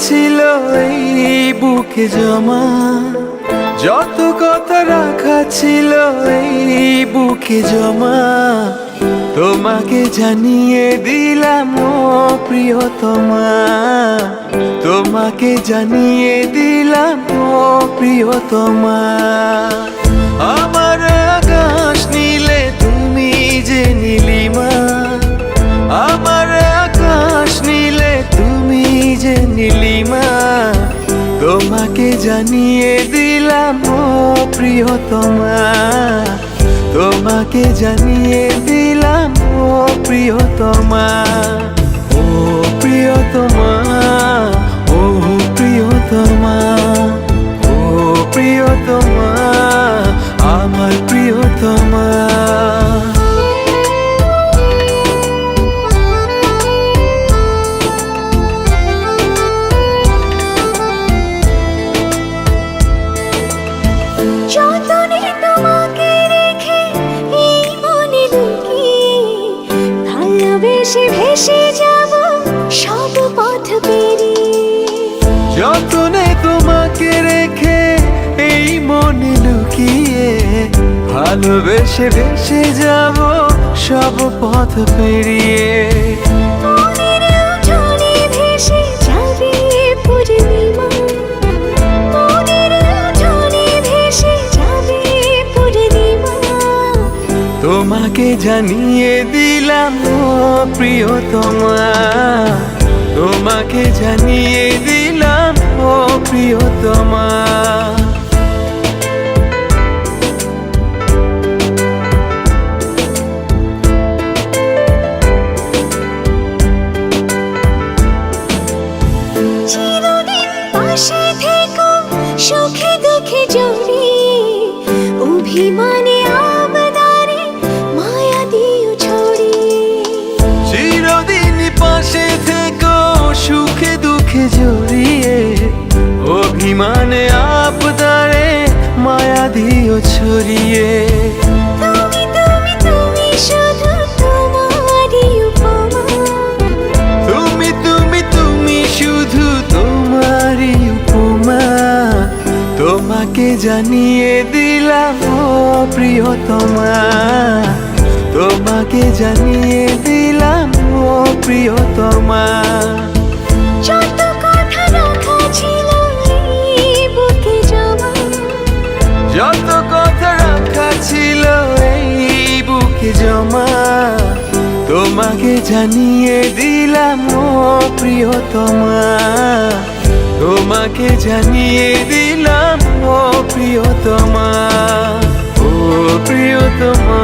ছিল এই বুকে জমা, যত কথা রাখা ছিল এই বুকে জমা, তোমাকে জানিয়ে দিলাম ও প্রিয়তমা, তোমাকে জানিয়ে দিলাম ও প্রিয়তমা। আমার আকাশ নীলে তুমি যে নীলিমা, আমার আকাশ নীলে তুমি যে নীলিমা, তোমাকে জানিয়ে দিলাম ও প্রিয়তমা, তোমাকে জানিয়ে দিলাম ও প্রিয়তমা। ও প্রিয়তমা, ও প্রিয়তমা, ও প্রিয়তমা, আমার প্রিয়তমা। যতনে তোমাকে রেখে এই মনে লুকিয়ে, ভালোবেসে ভেসে যাব সব পথ পেরিয়ে। যতনে তোমাকে রেখে এই মনে লুকিয়ে, ভালোবেসে ভেসে যাব সব পথ পেরিয়ে। মনের উঠোনে ভেসে যাবে পূর্ণিমা, মনের উঠোনে ভেসে যাবে পূর্ণিমা, তোমাকে জানিয়ে দিলাম ও প্রিয়তমা, তোমাকে জানিয়ে দিলাম ও প্রিয়তমা। চিরদিন পাশে থেকো সুখে দুঃখে জড়িয়ে, অভিমানে আবদারে মায়া দিও ছড়িয়ে। চিরদিন পাশে থেকো সুখে দুঃখে জড়িয়ে, অভিমানে আবদারে মায়া দিও ছড়িয়ে। তুমি তুমি তুমি শুধু তোমারই উপমা, তুমি তুমি তুমি শুধু তোমারই উপমা, তোমাকে জানিয়ে দিলাম ও প্রিয়তমা, তোমাকে জানিয়ে দিলাম ও প্রিয়তমা। যত কথা রাখা ছিল এই বুকে জমা, যত কথা রাখা ছিল এই বুকে জমা, তোমাকে জানিয়ে দিলাম ও প্রিয়তমা, তোমাকে জানিয়ে দিলাম ও প্রিয়তমা, ও প্রিয়তমা।